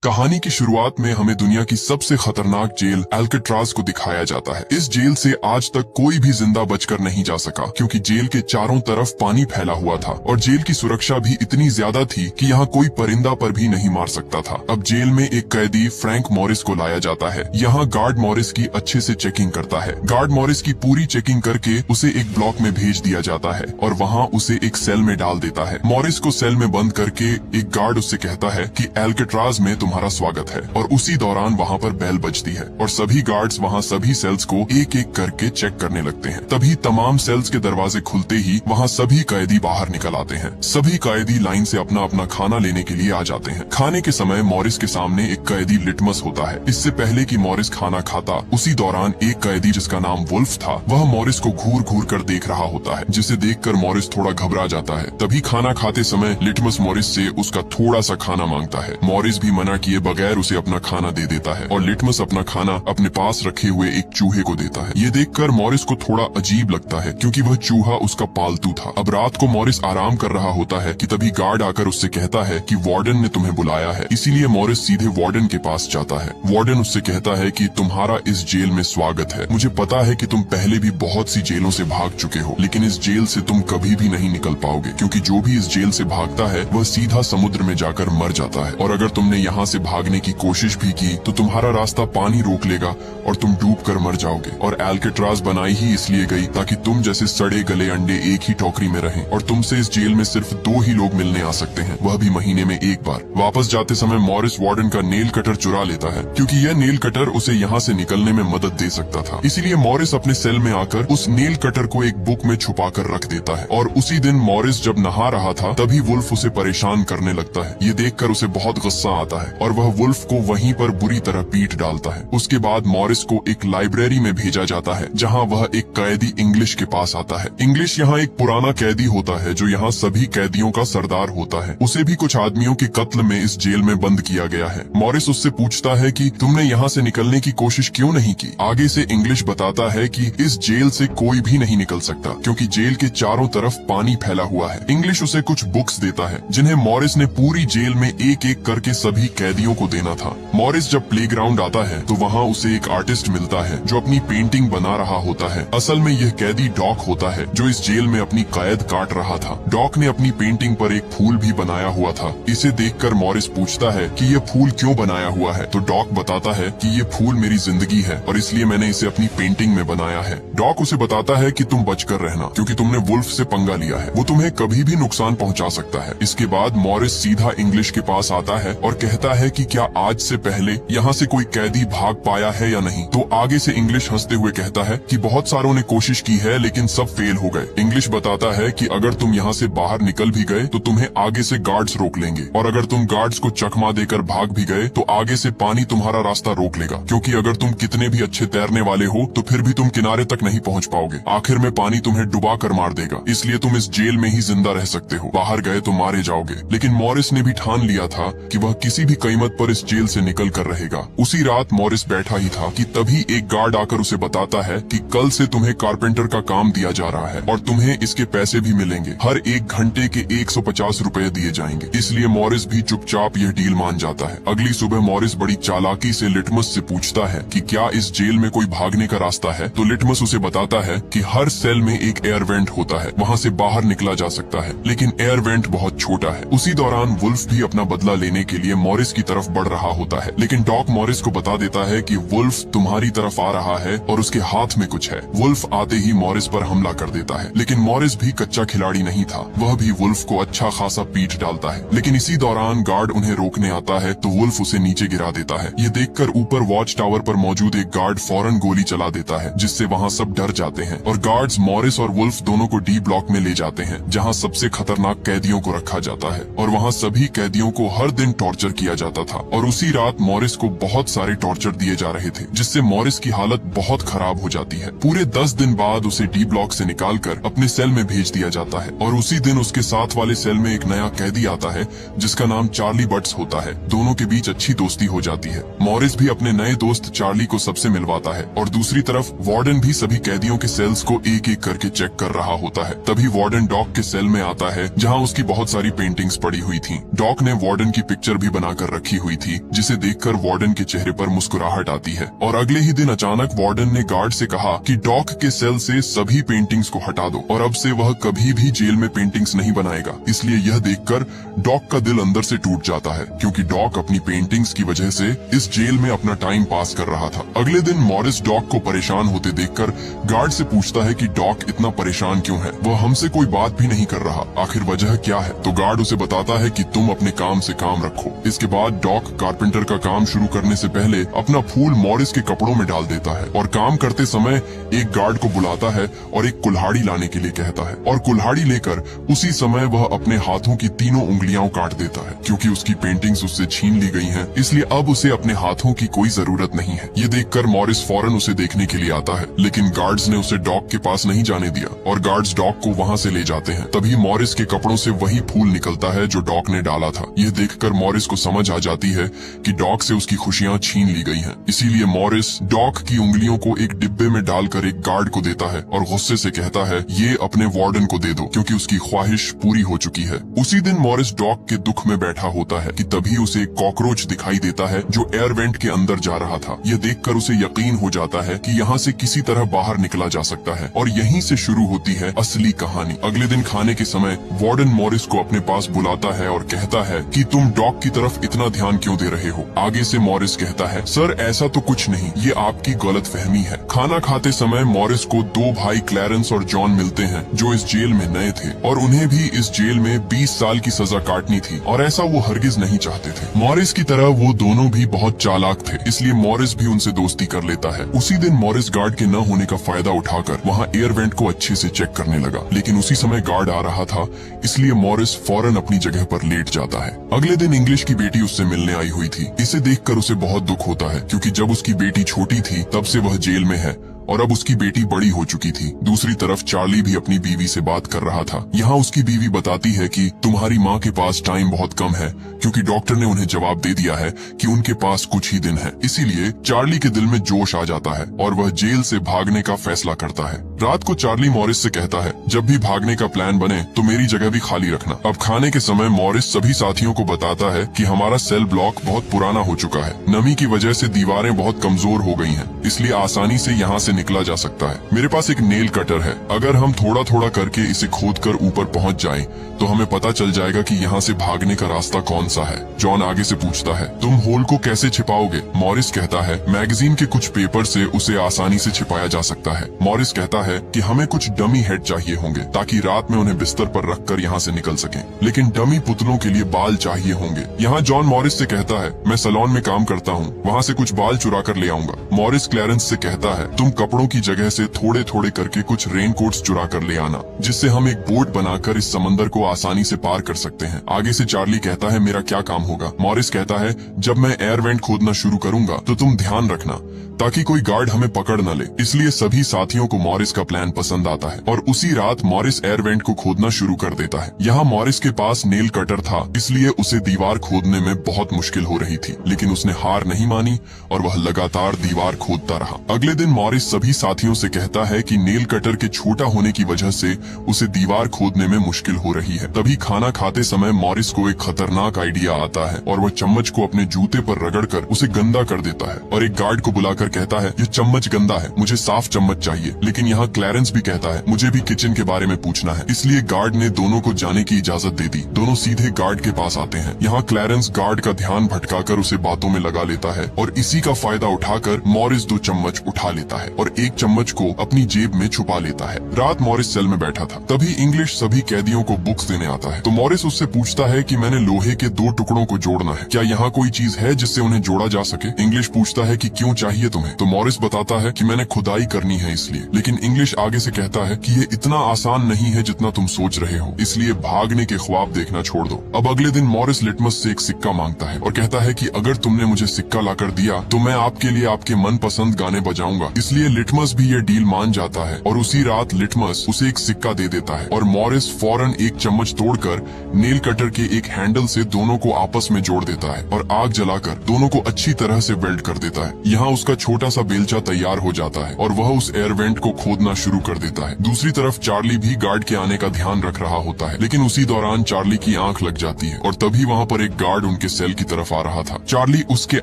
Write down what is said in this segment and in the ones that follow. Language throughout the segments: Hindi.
कहानी की शुरुआत में हमें दुनिया की सबसे खतरनाक जेल एल्केट्राज को दिखाया जाता है। इस जेल से आज तक कोई भी जिंदा बचकर नहीं जा सका, क्योंकि जेल के चारों तरफ पानी फैला हुआ था और जेल की सुरक्षा भी इतनी ज्यादा थी कि यहाँ कोई परिंदा पर भी नहीं मार सकता था। अब जेल में एक कैदी फ्रैंक मॉरिस को लाया जाता है। यहाँ गार्ड मॉरिस की अच्छे से चेकिंग करता है। गार्ड मॉरिस की पूरी चेकिंग करके उसे एक ब्लॉक में भेज दिया जाता है और वहाँ उसे एक सेल में डाल देता है। मॉरिस को सेल में बंद करके एक गार्ड उससे कहता है कि एल्केट्राज में तुम्हारा स्वागत है, और उसी दौरान वहाँ पर बेल बजती है और सभी गार्ड्स वहाँ सभी सेल्स को एक एक करके चेक करने लगते हैं। तभी तमाम सेल्स के दरवाजे खुलते ही वहाँ सभी कैदी बाहर निकल आते हैं। सभी कैदी लाइन से अपना अपना खाना लेने के लिए आ जाते हैं। खाने के समय मॉरिस के सामने एक कैदी लिटमस होता है। इससे पहले कि मॉरिस खाना खाता, उसी दौरान एक कैदी जिसका नाम वुल्फ था, वह मॉरिस को घूर घूर कर देख रहा होता है, जिसे देखकर मॉरिस थोड़ा घबरा जाता है। तभी खाना खाते समय लिटमस मॉरिस से उसका थोड़ा सा खाना मांगता है। मॉरिस भी मना किए बगैर उसे अपना खाना दे देता है और लिटमस अपना खाना अपने पास रखे हुए एक चूहे को देता है। ये देखकर मॉरिस को थोड़ा अजीब लगता है, क्योंकि वह चूहा उसका पालतू था। अब रात को मॉरिस आराम कर रहा होता है कि तभी गार्ड आकर उससे कहता है कि वार्डन ने तुम्हें बुलाया है। इसीलिए मॉरिस सीधे वार्डन के पास जाता है। वार्डन उससे कहता है कि तुम्हारा इस जेल में स्वागत है। मुझे पता है कि तुम पहले भी बहुत सी जेलों से भाग चुके हो, लेकिन इस जेल से तुम कभी भी नहीं निकल पाओगे, क्योंकि जो भी इस जेल से भागता है वह सीधा समुद्र में जाकर मर जाता है। और अगर तुमने यहाँ से भागने की कोशिश भी की तो तुम्हारा रास्ता पानी रोक लेगा और तुम डूब कर मर जाओगे। और एल्केट्राज बनाई ही इसलिए गई ताकि तुम जैसे सड़े गले अंडे एक ही टोकरी में रहें, और तुमसे इस जेल में सिर्फ 2 ही लोग मिलने आ सकते हैं, वह भी महीने में एक बार। वापस जाते समय मॉरिस वार्डन का नेल कटर चुरा लेता है, क्योंकि यह नेल कटर उसे यहाँ से निकलने में मदद दे सकता था। इसीलिए मॉरिस अपने सेल में आकर उस नेल कटर को एक बुक में छुपा कर रख देता है। और उसी दिन मॉरिस जब नहा रहा था तभी वुल्फ उसे परेशान करने लगता है। ये देखकर उसे बहुत गुस्सा आता है और वह वुल्फ को वहीं पर बुरी तरह पीट डालता है। उसके बाद मॉरिस को एक लाइब्रेरी में भेजा जाता है, जहाँ वह एक कैदी इंग्लिश के पास आता है। इंग्लिश यहाँ एक पुराना कैदी होता है जो यहाँ सभी कैदियों का सरदार होता है। उसे भी कुछ आदमियों के कत्ल में इस जेल में बंद किया गया है। मॉरिस उससे पूछता है कि तुमने यहाँ से निकलने की कोशिश क्यों नहीं की। आगे से इंग्लिश बताता है कि इस जेल से कोई भी नहीं निकल सकता, क्योंकि जेल के चारों तरफ पानी फैला हुआ है। इंग्लिश उसे कुछ बुक्स देता है, जिन्हें मॉरिस ने पूरी जेल में एक एक करके सभी कैदियों को देना था। मॉरिस जब प्लेग्राउंड आता है तो वहाँ उसे एक आर्टिस्ट मिलता है जो अपनी पेंटिंग बना रहा होता है। असल में यह कैदी डॉक होता है, जो इस जेल में अपनी कैद काट रहा था। डॉक ने अपनी पेंटिंग पर एक फूल भी बनाया हुआ था। इसे देखकर मॉरिस पूछता है कि यह फूल क्यों बनाया हुआ है, तो डॉक बताता है कि ये फूल मेरी जिंदगी है और इसलिए मैंने इसे अपनी पेंटिंग में बनाया है। डॉक उसे बताता है कि तुम बचकर रहना, क्योंकि तुमने वुल्फ से पंगा लिया है, वो तुम्हें कभी भी नुकसान पहुंचा सकता है। इसके बाद मॉरिस सीधा इंग्लिश के पास आता है और कहता है कि क्या आज से पहले यहाँ से कोई कैदी भाग पाया है या नहीं। तो आगे से इंग्लिश हंसते हुए कहता है कि बहुत सारों ने कोशिश की है, लेकिन सब फेल हो गए। इंग्लिश बताता है कि अगर तुम यहाँ से बाहर निकल भी गए तो तुम्हें आगे से गार्ड्स रोक लेंगे, और अगर तुम गार्ड्स को चकमा देकर भाग भी गए तो आगे से पानी तुम्हारा रास्ता रोक लेगा, क्योंकि अगर तुम कितने भी अच्छे तैरने वाले हो तो फिर भी तुम किनारे तक नहीं पहुँच पाओगे। आखिर में पानी तुम्हें डुबा कर मार देगा, इसलिए तुम इस जेल में ही जिंदा रह सकते हो, बाहर गए तो मारे जाओगे। लेकिन मॉरिस ने भी ठान लिया था कि वह किसी भी कीमत पर इस जेल से निकल कर रहेगा। उसी रात मॉरिस बैठा ही था कि तभी एक गार्ड आकर उसे बताता है कि कल से तुम्हें कारपेंटर का काम दिया जा रहा है और तुम्हें इसके पैसे भी मिलेंगे। हर 1 घंटे के 150 रुपए दिए जाएंगे। इसलिए मॉरिस भी चुपचाप यह डील मान जाता है। अगली सुबह मॉरिस बड़ी चालाकी से लिटमस से पूछता है कि क्या इस जेल में कोई भागने का रास्ता है, तो लिटमस उसे बताता है कि हर सेल में एक एयर वेंट होता है, वहाँ से बाहर निकला जा सकता है, लेकिन एयर वेंट बहुत छोटा है। उसी दौरान वुल्फ भी अपना बदला लेने के लिए मॉरिस की तरफ बढ़ रहा होता है, लेकिन डॉक मॉरिस को बता देता है कि वुल्फ तुम्हारी तरफ आ रहा है और उसके हाथ में कुछ है। वुल्फ आते ही मॉरिस पर हमला कर देता है, लेकिन मॉरिस भी कच्चा खिलाड़ी नहीं था, वह भी वुल्फ को अच्छा खासा पीट डालता है। लेकिन इसी दौरान गार्ड उन्हें रोकने आता है तो वुल्फ उसे नीचे गिरा देता है। ये देखकर ऊपर वॉच टावर पर मौजूद एक गार्ड फौरन गोली चला देता है, जिससे वहाँ सब डर जाते हैं और गार्ड्स मॉरिस और वुल्फ दोनों को डी ब्लॉक में ले जाते हैं, जहाँ सबसे खतरनाक कैदियों को रखा जाता है और वहाँ सभी कैदियों को हर दिन टॉर्चर किया जाता था। और उसी रात मॉरिस को बहुत सारे टॉर्चर दिए जा रहे थे, जिससे मॉरिस की हालत बहुत खराब हो जाती है। पूरे 10 दिन बाद उसे डी ब्लॉक से निकालकर अपने सेल में भेज दिया जाता है और उसी दिन उसके साथ वाले सेल में एक नया कैदी आता है जिसका नाम चार्ली बट्स होता है। दोनों के बीच अच्छी दोस्ती हो जाती है। मॉरिस भी अपने नए दोस्त चार्ली को सबसे मिलवाता है और दूसरी तरफ वार्डन भी सभी कैदियों के सेल्स को एक एक करके चेक कर रहा होता है। तभी वार्डन डॉक के सेल में आता है, जहाँ उसकी बहुत सारी पेंटिंग्स पड़ी हुई थी। डॉक ने वार्डन की पिक्चर भी बनाकर रखी हुई थी, जिसे देखकर वार्डन के चेहरे पर मुस्कुराहट आती है। और अगले ही दिन अचानक वार्डन ने गार्ड से कहा कि डॉक के सेल से सभी पेंटिंग्स को हटा दो और अब से वह कभी भी जेल में पेंटिंग्स नहीं बनाएगा। इसलिए यह देखकर डॉक का दिल अंदर से टूट जाता है, क्योंकि डॉक अपनी पेंटिंग्स की वजह से इस जेल में अपना टाइम पास कर रहा था। अगले दिन मॉरिस डॉक को परेशान होते देखकर गार्ड से पूछता है कि डॉक इतना परेशान क्यों है, वह हमसे कोई बात भी नहीं कर रहा, आखिर वजह क्या है। तो गार्ड उसे बताता है कि तुम अपने काम से काम रखो। इसके बाद डॉक कारपेंटर का काम शुरू करने से पहले अपना फूल मॉरिस के कपड़ों में डाल देता है और काम करते समय एक गार्ड को बुलाता है और एक कुल्हाड़ी लाने के लिए कहता है, और कुल्हाड़ी लेकर उसी समय वह अपने हाथों की तीनों उंगलियां काट देता है। क्योंकि उसकी पेंटिंग्स उससे छीन ली गई हैं, इसलिए अब उसे अपने हाथों की कोई जरूरत नहीं है। ये देखकर मॉरिस फौरन उसे देखने के लिए आता है, लेकिन गार्ड्स ने उसे डॉक के पास नहीं जाने दिया और गार्ड्स डॉक को वहाँ से ले जाते हैं। तभी मॉरिस के कपड़ों से वही फूल निकलता है जो डॉक ने डाला था। यह देखकर मॉरिस को समझ आ जाती है कि डॉक से उसकी खुशियां छीन ली गई हैं। इसीलिए मॉरिस डॉक की उंगलियों को एक डिब्बे में डालकर एक गार्ड को देता है और गुस्से से कहता है, ये अपने वार्डन को दे दो, क्योंकि उसकी ख्वाहिश पूरी हो चुकी है। उसी दिन मॉरिस डॉक के दुख में बैठा होता है कि तभी उसे एक कॉकरोच दिखाई देता है जो एयर वेंट के अंदर जा रहा था। यह देखकर उसे यकीन हो जाता है कि यहाँ से किसी तरह बाहर निकला जा सकता है और यहीं से शुरू होती है असली कहानी। अगले दिन खाने के समय वार्डन मॉरिस को अपने पास बुलाता है और कहता है कि तुम डॉक की तरफ इतना ध्यान क्यों दे रहे हो। आगे से मॉरिस कहता है, सर ऐसा तो कुछ नहीं, ये आपकी गलतफहमी है। खाना खाते समय मॉरिस को दो भाई क्लैरेंस और जॉन मिलते हैं जो इस जेल में नए थे और उन्हें भी इस जेल में 20 साल की सजा काटनी थी और ऐसा वो हरगिज नहीं चाहते थे। मॉरिस की तरह वो दोनों भी बहुत चालाक थे, इसलिए मॉरिस भी उनसे दोस्ती कर लेता है। उसी दिन मॉरिस गार्ड के न होने का फायदा उठाकर वहाँ एयर वेंट को अच्छे से चेक करने लगा, लेकिन उसी समय गार्ड आ रहा था, इसलिए मॉरिस फौरन अपनी जगह पर लेट जाता है। अगले दिन इंग्लिश की बेटी उससे मिलने आई हुई थी। इसे देखकर उसे बहुत दुख होता है, क्योंकि जब उसकी बेटी छोटी थी तब से वह जेल में है और अब उसकी बेटी बड़ी हो चुकी थी। दूसरी तरफ चार्ली भी अपनी बीवी से बात कर रहा था। यहाँ उसकी बीवी बताती है कि तुम्हारी माँ के पास टाइम बहुत कम है, क्योंकि डॉक्टर ने उन्हें जवाब दे दिया है कि उनके पास कुछ ही दिन है। इसीलिए चार्ली के दिल में जोश आ जाता है और वह जेल से भागने का फैसला करता है। रात को चार्ली मॉरिस से कहता है, जब भी भागने का प्लान बने तो मेरी जगह भी खाली रखना। अब खाने के समय मॉरिस सभी साथियों को बताता है कि हमारा सेल ब्लॉक बहुत पुराना हो चुका है, नमी की वजह से दीवारें बहुत कमजोर हो गई हैं, इसलिए आसानी से यहाँ से निकला जा सकता है। मेरे पास एक नेल कटर है, अगर हम थोड़ा थोड़ा करके इसे खोदकर ऊपर पहुँच जाएं, तो हमें पता चल जाएगा कि यहाँ से भागने का रास्ता कौन सा है। जॉन आगे से पूछता है, तुम होल को कैसे छिपाओगे? मॉरिस कहता है, मैगजीन के कुछ पेपर से उसे आसानी से छिपाया जा सकता है। मॉरिस कहता है कि हमें कुछ डमी हेड चाहिए होंगे ताकि रात में उन्हें बिस्तर पर रखकर यहाँ से निकल सकें, लेकिन डमी पुतलों के लिए बाल चाहिए होंगे। यहाँ जॉन मॉरिस से कहता है, मैं सैलून में काम करता हूँ, वहाँ से कुछ बाल चुरा कर ले आऊंगा। मॉरिस क्लैरेंस से कहता है, तुम कपड़ों की जगह से थोड़े थोड़े करके कुछ रेनकोट्स चुरा कर ले आना, जिससे हम एक बोट बनाकर इस समंदर को आसानी से पार कर सकते हैं। आगे से चार्ली कहता है, मेरा क्या काम होगा? मॉरिस कहता है, जब मैं एयर वेंट खोदना शुरू करूंगा तो तुम ध्यान रखना ताकि कोई गार्ड हमें पकड़ न ले। इसलिए सभी साथियों को मॉरिस का प्लान पसंद आता है और उसी रात मॉरिस एयर वेंट को खोदना शुरू कर देता है। यहाँ मॉरिस के पास नेल कटर था, इसलिए उसे दीवार खोदने में बहुत मुश्किल हो रही थी, लेकिन उसने हार नहीं मानी और वह लगातार दीवार खोदता रहा। अगले दिन मॉरिस सभी साथियों से कहता है कि नेल कटर के छोटा होने की वजह से उसे दीवार खोदने में मुश्किल हो रही है। तभी खाना खाते समय मॉरिस को एक खतरनाक आइडिया आता है और वह चम्मच को अपने जूते पर रगड़कर उसे गंदा कर देता है और एक गार्ड को बुलाकर कहता है, यह चम्मच गंदा है, मुझे साफ चम्मच चाहिए। लेकिन यहाँ क्लैरेंस भी कहता है, मुझे भी किचन के बारे में पूछना है। इसलिए गार्ड ने दोनों को जाने की इजाजत दे दी। दोनों सीधे गार्ड के पास आते हैं। यहाँ क्लैरेंस गार्ड का ध्यान भटकाकर उसे बातों में लगा लेता है और इसी का फायदा उठाकर मॉरिस 2 चम्मच उठा लेता है और एक चम्मच को अपनी जेब में छुपा लेता है। रात मॉरिस सेल में बैठा था, तभी इंग्लिश सभी कैदियों को बुक्स देने आता है। तो मॉरिस उससे पूछता है कि मैंने लोहे के 2 टुकड़ों को जोड़ना है, क्या यहाँ कोई चीज है जिससे उन्हें जोड़ा जा सके? इंग्लिश पूछता है कि क्यों चाहिए तुम्हें? तो मॉरिस बताता है कि मैंने खुदाई करनी है इसलिए। लेकिन इंग्लिश आगे से कहता है कि ये इतना आसान नहीं है जितना तुम सोच रहे हो, इसलिए भागने के ख्वाब देखना छोड़ दो। अब अगले दिन मॉरिस लिटमस से एक सिक्का मांगता है और कहता है कि अगर तुमने मुझे सिक्का लाकर दिया तो मैं आपके लिए आपके मनपसंद गाने बजाऊंगा। इसलिए इसलिए लिटमस भी ये डील मान जाता है और उसी रात लिटमस उसे एक सिक्का दे देता है और मॉरिस फौरन एक चम्मच तोड़कर नेल कटर के एक हैंडल से दोनों को आपस में जोड़ देता है और आग जलाकर दोनों को अच्छी तरह से वेल्ड कर देता है। यहाँ उसका छोटा सा बेलचा तैयार हो जाता है और वह उस एयर वेंट को खोदना शुरू कर देता है। दूसरी तरफ चार्ली भी गार्ड के आने का ध्यान रख रहा होता है, लेकिन उसी दौरान चार्ली की आंख लग जाती है और तभी वहाँ पर एक गार्ड उनके सेल की तरफ आ रहा था। चार्ली उसके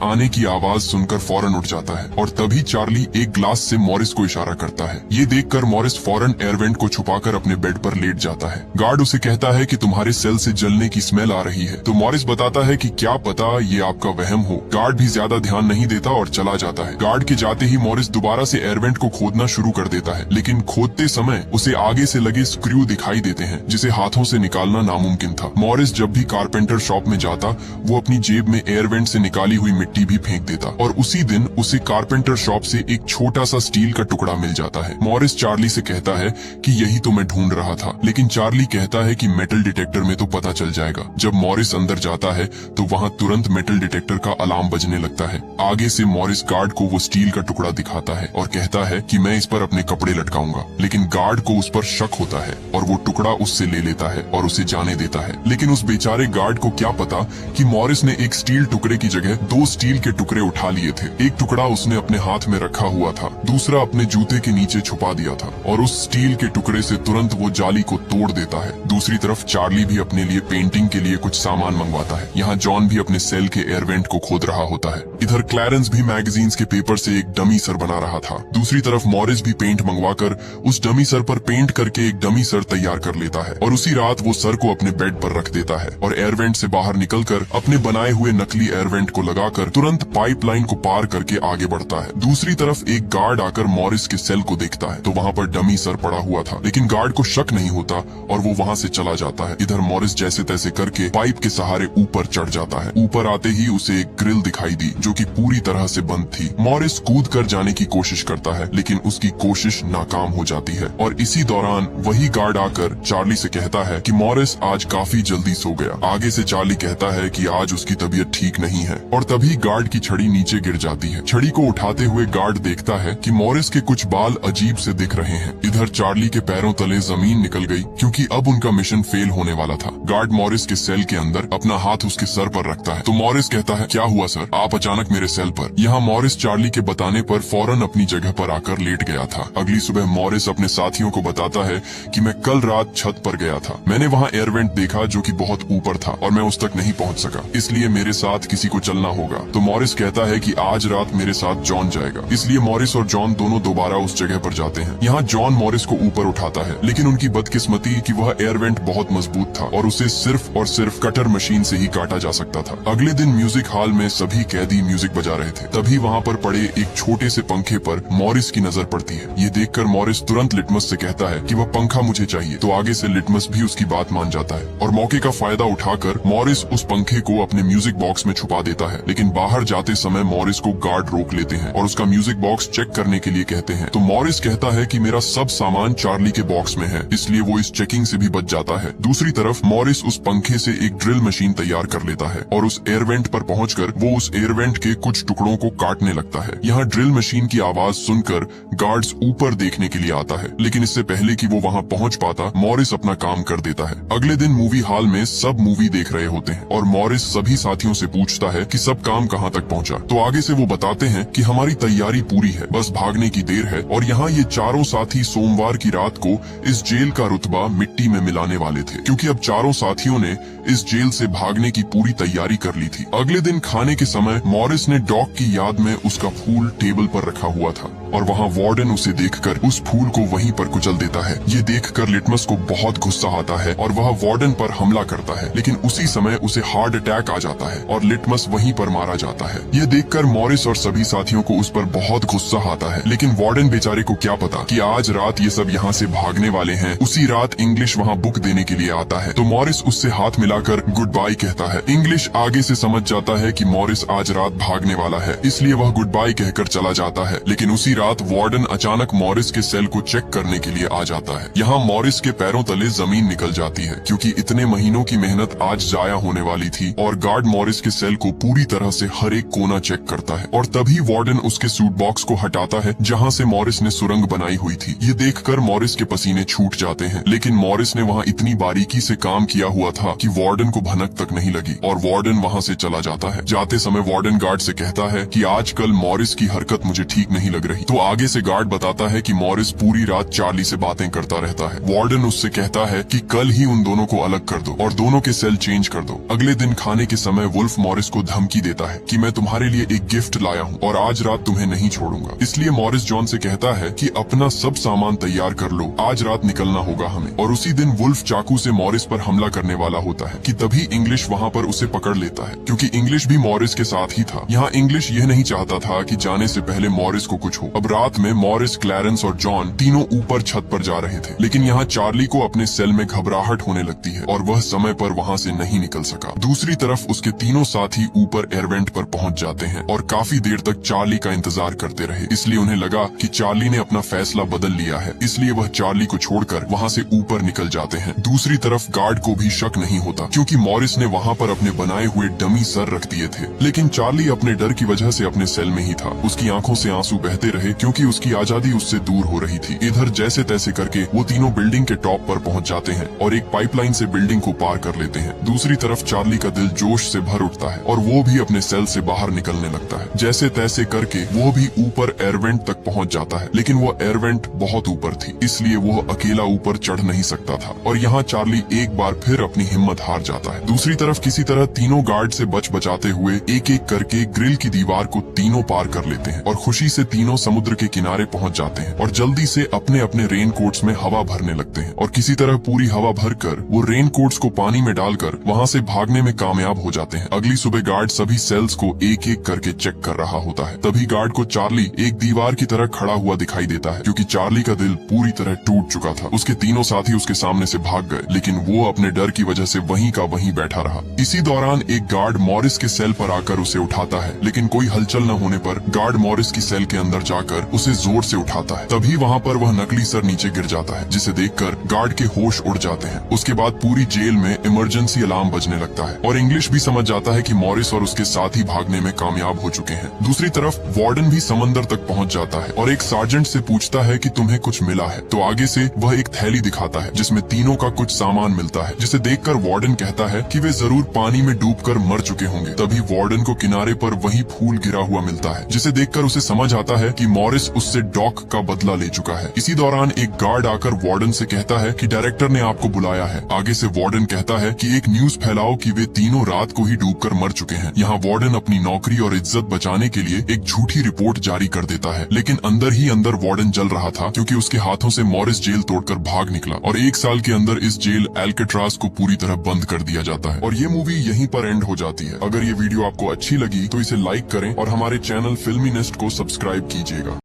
आने की आवाज सुनकर फौरन उठ जाता है और तभी चार्ली एक ग्लास से मॉरिस को इशारा करता है। ये देखकर मॉरिस फौरन एयर वेंट को छुपाकर अपने बेड पर लेट जाता है। गार्ड उसे कहता है कि तुम्हारे सेल से जलने की स्मेल आ रही है, तो मॉरिस बताता है कि क्या पता ये आपका वहम हो। गार्ड भी ज्यादा ध्यान नहीं देता और चला जाता है। गार्ड के जाते ही मॉरिस दोबारा से एयर वेंट को खोदना शुरू कर देता है, लेकिन खोदते समय उसे आगे से लगे स्क्रू दिखाई देते हैं जिसे हाथों से निकालना नामुमकिन था। मॉरिस जब भी कारपेंटर शॉप में जाता वो अपनी जेब में एयर वेंट से निकाली हुई मिट्टी भी फेंक देता और उसी दिन उसे कारपेंटर शॉप से एक छोटा सा स्टील का टुकड़ा मिल जाता है। मॉरिस चार्ली से कहता है कि यही तो मैं ढूंढ रहा था, लेकिन चार्ली कहता है कि मेटल डिटेक्टर में तो पता चल जाएगा। जब मॉरिस अंदर जाता है तो वहाँ तुरंत मेटल डिटेक्टर का अलार्म बजने लगता है। आगे से मॉरिस गार्ड को वो स्टील का टुकड़ा दिखाता है और कहता है कि मैं इस पर अपने कपड़े लटकाऊंगा, लेकिन गार्ड को उस पर शक होता है और वो टुकड़ा उससे ले लेता है और उसे जाने देता है। लेकिन उस बेचारे गार्ड को क्या पता कि मॉरिस ने एक स्टील टुकड़े की जगह 2 स्टील के टुकड़े उठा लिए थे। एक टुकड़ा उसने अपने हाथ में रखा हुआ था, दूसरा अपने जूते के नीचे छुपा दिया था और उस स्टील के टुकड़े से तुरंत वो जाली को तोड़ देता है। दूसरी तरफ चार्ली भी अपने लिए पेंटिंग के लिए कुछ सामान मंगवाता है। यहाँ जॉन भी अपने सेल के एयर वेंट को खोद रहा होता है। इधर क्लैरेंस भी मैगजीन्स के पेपर से एक डमी सर बना रहा था। दूसरी तरफ मॉरिस भी पेंट मंगवाकर उस डमी सर पर पेंट करके एक डमी सर तैयार कर लेता है और उसी रात वो सर को अपने बेड पर रख देता है और एयर वेंट से बाहर निकलकर अपने बनाए हुए नकली एयर वेंट को लगाकर तुरंत पाइपलाइन को पार करके आगे बढ़ता है। दूसरी तरफ एक गार्ड आकर मॉरिस के सेल को देखता है तो वहाँ पर डमी सर पड़ा हुआ था, लेकिन गार्ड को शक नहीं होता और वो वहाँ से चला जाता है। इधर मॉरिस जैसे तैसे करके पाइप के सहारे ऊपर चढ़ जाता है। ऊपर आते ही उसे एक ग्रिल दिखाई दी जो कि पूरी तरह से बंद थी। मॉरिस कूद कर जाने की कोशिश करता है, लेकिन उसकी कोशिश नाकाम हो जाती है और इसी दौरान वही गार्ड आकर चार्ली से कहता है कि मॉरिस आज काफी जल्दी सो गया। आगे से चार्ली कहता है कि आज उसकी तबीयत ठीक नहीं है और तभी गार्ड की छड़ी नीचे गिर जाती है। छड़ी को उठाते हुए गार्ड देखता है कि मॉरिस के कुछ बाल अजीब से दिख रहे हैं। इधर चार्ली के पैरों तले जमीन निकल गई क्योंकि अब उनका मिशन फेल होने वाला था। गार्ड मॉरिस के सेल के अंदर अपना हाथ उसके सर पर रखता है तो मॉरिस कहता है, क्या हुआ सर, आप अचानक मेरे सेल पर। यहाँ मॉरिस चार्ली के बताने पर फौरन अपनी जगह पर आकर लेट गया था। अगली सुबह मॉरिस अपने साथियों को बताता है कि मैं कल रात छत पर गया था। मैंने वहाँ एयर वेंट देखा जो कि बहुत ऊपर था और मैं उस तक नहीं पहुँच सका, इसलिए मेरे साथ किसी को चलना होगा। तो मॉरिस कहता है कि आज रात मेरे साथ जॉन जाएगा, इसलिए मॉरिस और जॉन दोनों दोबारा उस जगह पर जाते हैं। यहाँ जॉन मॉरिस को ऊपर उठाता है, लेकिन उनकी बदकिस्मती कि वह एयर वेंट बहुत मजबूत था और उसे सिर्फ और सिर्फ कटर मशीन से ही काटा जा सकता था। अगले दिन म्यूजिक हॉल में सभी कैदी म्यूजिक बजा रहे थे। तभी वहाँ पर पड़े एक छोटे से पंखे पर मॉरिस की नजर पड़ती है। ये देखकर मॉरिस तुरंत लिटमस से कहता है कि वह पंखा मुझे चाहिए, तो आगे से लिटमस भी उसकी बात मान जाता है और मौके का फायदा उठाकर मॉरिस उस पंखे को अपने म्यूजिक बॉक्स में छुपा देता है। लेकिन बाहर जाते समय मॉरिस को गार्ड रोक लेते हैं और उसका म्यूजिक बॉक्स चेक करने के लिए कहते हैं। तो मॉरिस कहता है कि मेरा सब सामान चार्ली के बॉक्स में है, इसलिए वो इस चेकिंग से भी बच जाता है। दूसरी तरफ मॉरिस उस पंखे से एक ड्रिल मशीन तैयार कर लेता है और उस एयर वेंट पर पहुंचकर वो उस एयर वेंट के कुछ टुकड़ों को काटने लगता है। यहाँ ड्रिल मशीन की आवाज सुनकर गार्ड्स ऊपर देखने के लिए आता है, लेकिन इससे पहले कि वो वहाँ पहुँच पाता मॉरिस अपना काम कर देता है। अगले दिन मूवी हॉल में सब मूवी देख रहे होते हैं और मॉरिस सभी साथियों से पूछता है कि सब काम कहाँ तक पहुँचा। तो आगे से वो बताते हैं कि हमारी तैयारी पूरी है, बस भागने की देर है। और यहाँ ये चारों साथी सोमवार की रात को इस जेल का रुतबा मिट्टी में मिलाने वाले थे, क्योंकि अब चारों साथियों ने इस जेल से भागने की पूरी तैयारी कर ली थी। अगले दिन खाने के समय मॉरिस ने डॉग की याद में उसका फूल टेबल पर रखा हुआ था और वहाँ वार्डन उसे देखकर उस फूल को वहीं पर कुचल देता है। ये देखकर लिटमस को बहुत गुस्सा आता है और वह वार्डन पर हमला करता है, लेकिन उसी समय उसे हार्ट अटैक आ जाता है और लिटमस वहीं पर मारा जाता है। ये देखकर मॉरिस और सभी साथियों को उस पर बहुत गुस्सा आता है, लेकिन वार्डन बेचारे को क्या पता कि आज रात ये सब यहाँ से भागने वाले हैं। उसी रात इंग्लिश वहाँ बुक देने के लिए आता है, तो मॉरिस उससे हाथ मिलाकर गुड बाय कहता है। इंग्लिश आगे से समझ जाता है कि मॉरिस आज रात भागने वाला है, इसलिए वह गुड बाय कहकर चला जाता है। लेकिन उसी रात वार्डन अचानक मॉरिस के सेल को चेक करने के लिए आ जाता है। यहाँ मॉरिस के पैरों तले जमीन निकल जाती है, क्योंकि इतने महीनों की मेहनत आज जाया होने वाली थी। और गार्ड मॉरिस के सेल को पूरी तरह से हर एक कोना चेक करता है और तभी वार्डन उसके सूट बॉक्स को हटाता जाता है जहाँ से मॉरिस ने सुरंग बनाई हुई थी। ये देखकर मॉरिस के पसीने छूट जाते हैं, लेकिन मॉरिस ने वहाँ इतनी बारीकी से काम किया हुआ था कि वार्डन को भनक तक नहीं लगी और वार्डन वहाँ से चला जाता है। जाते समय वार्डन गार्ड से कहता है कि आजकल मॉरिस की हरकत मुझे ठीक नहीं लग रही। तो आगे से गार्ड बताता है कि मॉरिस पूरी रात चार्ली से बातें करता रहता है। वार्डन उससे कहता है कि कल ही उन दोनों को अलग कर दो और दोनों के सेल चेंज कर दो। अगले दिन खाने के समय वुल्फ मॉरिस को धमकी देता है कि मैं तुम्हारे लिए एक गिफ्ट लाया हूँ और आज रात तुम्हें नहीं छोड़ूंगा। इसलिए मॉरिस जॉन से कहता है कि अपना सब सामान तैयार कर लो, आज रात निकलना होगा हमें। और उसी दिन वुल्फ चाकू से मॉरिस पर हमला करने वाला होता है कि तभी इंग्लिश वहाँ पर उसे पकड़ लेता है, क्योंकि इंग्लिश भी मॉरिस के साथ ही था। यहाँ इंग्लिश यह नहीं चाहता था कि जाने से पहले मॉरिस को कुछ हो। अब रात में मॉरिस, क्लैरेंस और जॉन तीनों ऊपर छत पर जा रहे थे, लेकिन यहाँ चार्ली को अपने सेल में घबराहट होने लगती है और वह समय पर वहाँ से नहीं निकल सका। दूसरी तरफ उसके तीनों साथी ऊपर एयरवेंट पर पहुँच जाते हैं और काफी देर तक चार्ली का इंतजार करते रहे। इसलिए उन्हें लगा कि चार्ली ने अपना फैसला बदल लिया है, इसलिए वह चार्ली को छोड़कर वहाँ से ऊपर निकल जाते हैं। दूसरी तरफ गार्ड को भी शक नहीं होता, क्योंकि मॉरिस ने वहाँ पर अपने बनाए हुए डमी सर रख दिए थे। लेकिन चार्ली अपने डर की वजह से अपने सेल में ही था। उसकी आंखों से आंसू बहते रहे, क्योंकि उसकी आजादी उससे दूर हो रही थी। इधर जैसे तैसे करके वो तीनों बिल्डिंग के टॉप पर पहुँच जाते हैं और एक पाइपलाइन से बिल्डिंग को पार कर लेते हैं। दूसरी तरफ चार्ली का दिल जोश से भर उठता है और वो भी अपने सेल से बाहर निकलने लगता है। जैसे तैसे करके वो भी ऊपर एयरवेंट तक पहुँच जाता है, लेकिन वो एयरवेंट बहुत ऊपर थी, इसलिए वो अकेला ऊपर चढ़ नहीं सकता था और यहाँ चार्ली एक बार फिर अपनी हिम्मत हार जाता है। दूसरी तरफ किसी तरह तीनों गार्ड से बचाते हुए एक एक करके ग्रिल की दीवार को तीनों पार कर लेते हैं और खुशी से तीनों समुद्र के किनारे पहुंच जाते हैं और जल्दी से अपने अपने रेन कोट्स में हवा भरने लगते हैं और किसी तरह पूरी हवा भरकर वो रेन कोट्स को पानी में डालकर वहाँ से भागने में कामयाब हो जाते हैं। अगली सुबह गार्ड सभी सेल्स को एक एक करके चेक कर रहा होता है। तभी गार्ड को चार्ली एक दीवार की तरह खड़ा हुआ दिखाई देता है, क्योंकि चार्ली का दिल पूरी तरह टूट चुका था। उसके तीनों साथी उसके सामने से भाग गए, लेकिन वो अपने डर की वजह से वहीं का वहीं बैठा रहा। इसी दौरान एक गार्ड मॉरिस के सेल पर आकर उसे उठाता है, लेकिन कोई हलचल न होने पर गार्ड मॉरिस की सेल के अंदर जाकर उसे जोर से उठाता है। तभी वहाँ पर वह नकली सर नीचे गिर जाता है, जिसे देखकर गार्ड के होश उड़ जाते हैं। उसके बाद पूरी जेल में इमरजेंसी अलार्म बजने लगता है और इंग्लिश भी समझ जाता है कि मॉरिस और उसके साथी भागने में कामयाब हो चुके हैं। दूसरी तरफ वार्डन भी समंदर तक पहुँच जाता है और एक सार्जेंट से पूछता है कि तुम्हें कुछ मिला है। तो आगे से वह एक थैली दिखाता है जिसमें तीनों का कुछ सामान मिलता है, जिसे देखकर वार्डन कहता है कि वे जरूर पानी में डूबकर मर चुके होंगे। तभी वार्डन को किनारे पर वही फूल गिरा हुआ मिलता है, जिसे देखकर उसे समझ आता है कि मॉरिस उससे डॉक का बदला ले चुका है। इसी दौरान एक गार्ड आकर वार्डन से कहता है कि डायरेक्टर ने आपको बुलाया है। आगे से वार्डन कहता है कि एक न्यूज फैलाओ कि वे तीनों रात को ही डूबकर मर चुके हैं। यहाँ वार्डन अपनी नौकरी और इज्जत बचाने के लिए एक झूठी रिपोर्ट जारी कर देता है, लेकिन अंदर ही अंदर वार्डन जल रहा था, क्योंकि उसके हाथों से मॉरिस जेल तोड़कर भाग निकला और 1 साल के अंदर इस जेल एल्केट्राज को पूरी तरह बंद कर दिया जाता है और ये मूवी यहीं पर एंड हो जाती है। अगर ये वीडियो आपको अच्छी लगी तो इसे लाइक करें और हमारे चैनल फिल्मी नेस्ट को सब्सक्राइब कीजिएगा।